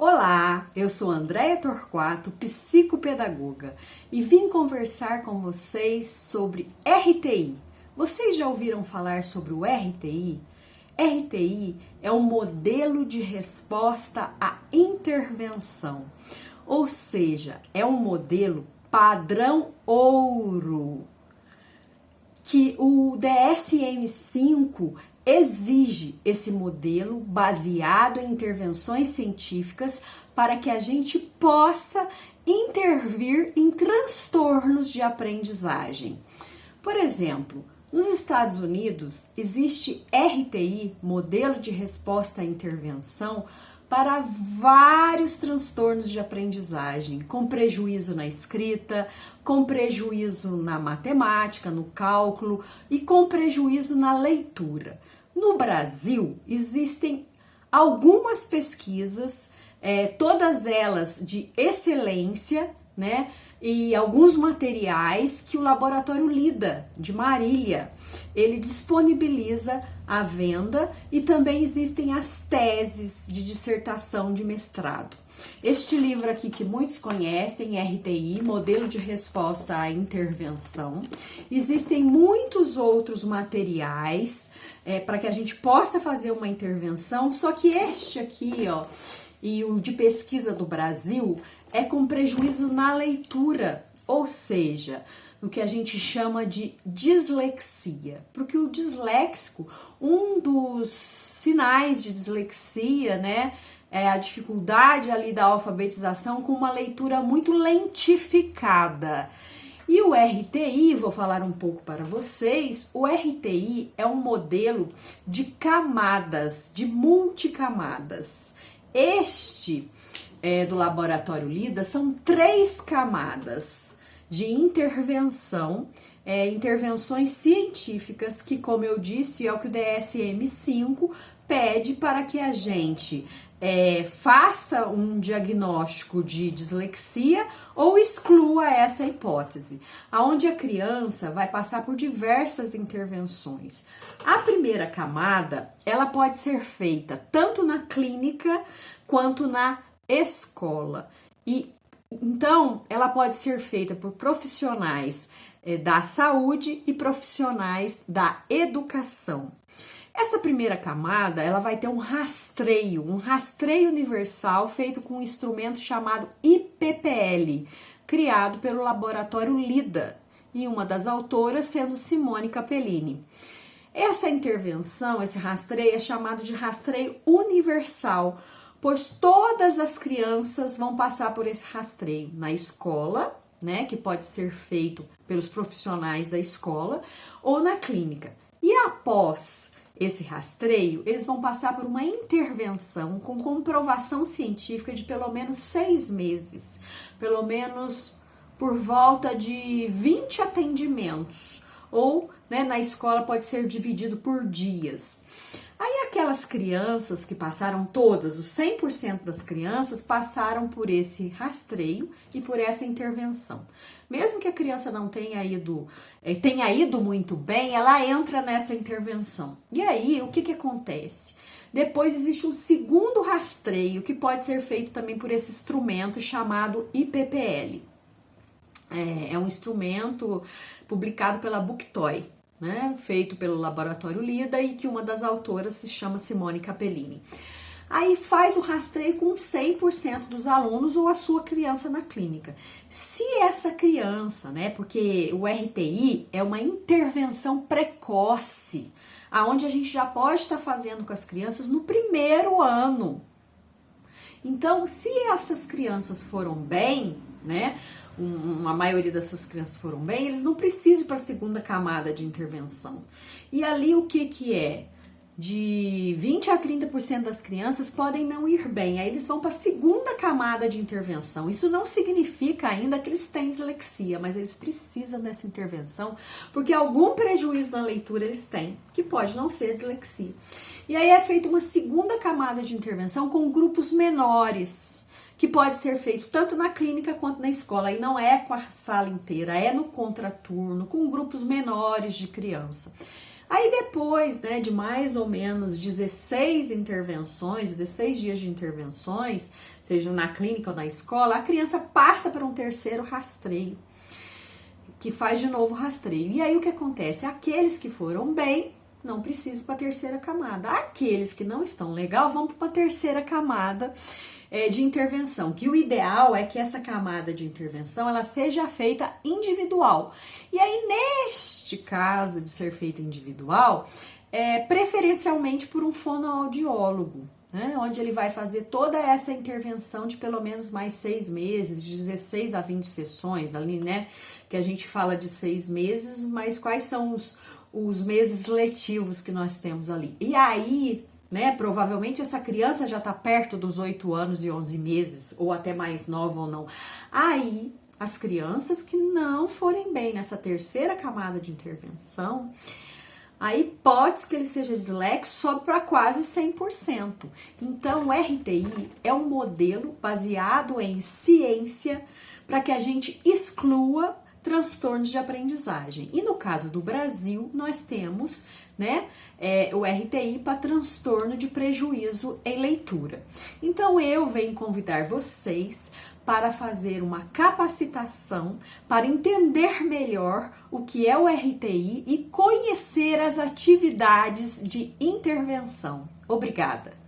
Olá, eu sou Andréia Torquato, psicopedagoga, e vim conversar com vocês sobre RTI. Vocês já ouviram falar sobre o RTI? RTI é um modelo de resposta à intervenção, ou seja, é um modelo padrão ouro, que o DSM-5 exige esse modelo baseado em intervenções científicas para que a gente possa intervir em transtornos de aprendizagem. Por exemplo, nos Estados Unidos existe RTI, modelo de resposta à intervenção, para vários transtornos de aprendizagem, com prejuízo na escrita, com prejuízo na matemática, no cálculo e com prejuízo na leitura. No Brasil, existem algumas pesquisas, todas elas de excelência, né? E alguns materiais que o Laboratório Lida, de Marília, ele disponibiliza à venda, e também existem as teses de dissertação de mestrado. Este livro aqui que muitos conhecem, RTI, Modelo de Resposta à Intervenção. Existem muitos outros materiais para que a gente possa fazer uma intervenção, só que este aqui, ó, e o de pesquisa do Brasil, é com prejuízo na leitura, ou seja, no que a gente chama de dislexia. Porque o disléxico, um dos sinais de dislexia, né, é a dificuldade ali da alfabetização com uma leitura muito lentificada. E o RTI, vou falar um pouco para vocês, o RTI é um modelo de camadas, de multicamadas. Este do Laboratório Lida são 3 camadas de intervenção, intervenções científicas que, como eu disse, é o que o DSM-5 pede para que a gente faça um diagnóstico de dislexia ou exclua essa hipótese, aonde a criança vai passar por diversas intervenções. A primeira camada, ela pode ser feita tanto na clínica quanto na escola, e então ela pode ser feita por profissionais da saúde e profissionais da educação. Essa primeira camada, ela vai ter um rastreio universal feito com um instrumento chamado IPPL, criado pelo Laboratório Lida, e uma das autoras sendo Simone Capellini. Essa intervenção, esse rastreio é chamado de rastreio universal, pois todas as crianças vão passar por esse rastreio na escola, né, que pode ser feito pelos profissionais da escola, ou na clínica. E após esse rastreio, eles vão passar por uma intervenção com comprovação científica de pelo menos 6 meses, pelo menos por volta de 20 atendimentos, ou na escola pode ser dividido por dias. Aí aquelas crianças que passaram todas, os 100% das crianças passaram por esse rastreio e por essa intervenção. Mesmo que a criança não tenha ido muito bem, ela entra nessa intervenção. E aí, o que acontece? Depois existe um segundo rastreio que pode ser feito também por esse instrumento chamado IPPL. É um instrumento publicado pela Booktoy, né, feito pelo Laboratório Lida, e que uma das autoras se chama Simone Capellini. Aí faz o rastreio com 100% dos alunos ou a sua criança na clínica. Se essa criança, porque o RTI é uma intervenção precoce, aonde a gente já pode estar fazendo com as crianças no primeiro ano. Então, se essas crianças foram bem, a maioria dessas crianças foram bem, eles não precisam para a segunda camada de intervenção. E ali o que é? De 20 a 30% das crianças podem não ir bem, aí eles vão para a segunda camada de intervenção. Isso não significa ainda que eles têm dislexia, mas eles precisam dessa intervenção porque algum prejuízo na leitura eles têm, que pode não ser dislexia. E aí é feita uma segunda camada de intervenção com grupos menores, que pode ser feito tanto na clínica quanto na escola, e não é com a sala inteira, é no contraturno, com grupos menores de criança. Aí depois, né, de mais ou menos 16 intervenções, 16 dias de intervenções, seja na clínica ou na escola, a criança passa para um terceiro rastreio, que faz de novo rastreio. E aí o que acontece? Aqueles que foram bem, não precisam para a terceira camada. Aqueles que não estão legal, vão para uma terceira camada de intervenção, que o ideal é que essa camada de intervenção ela seja feita individual. E aí, neste caso de ser feita individual, preferencialmente por um fonoaudiólogo, né, onde ele vai fazer toda essa intervenção de pelo menos mais 6 meses, de 16 a 20 sessões ali, né, que a gente fala de 6 meses, mas quais são os meses letivos que nós temos ali. E aí, né, provavelmente essa criança já está perto dos 8 anos e 11 meses, ou até mais nova ou não. Aí, as crianças que não forem bem nessa terceira camada de intervenção, a hipótese que ele seja dislexo sobe para quase 100%. Então, o RTI é um modelo baseado em ciência para que a gente exclua transtornos de aprendizagem. E no caso do Brasil, nós temos, né, o RTI para transtorno de prejuízo em leitura. Então, eu venho convidar vocês para fazer uma capacitação para entender melhor o que é o RTI e conhecer as atividades de intervenção. Obrigada!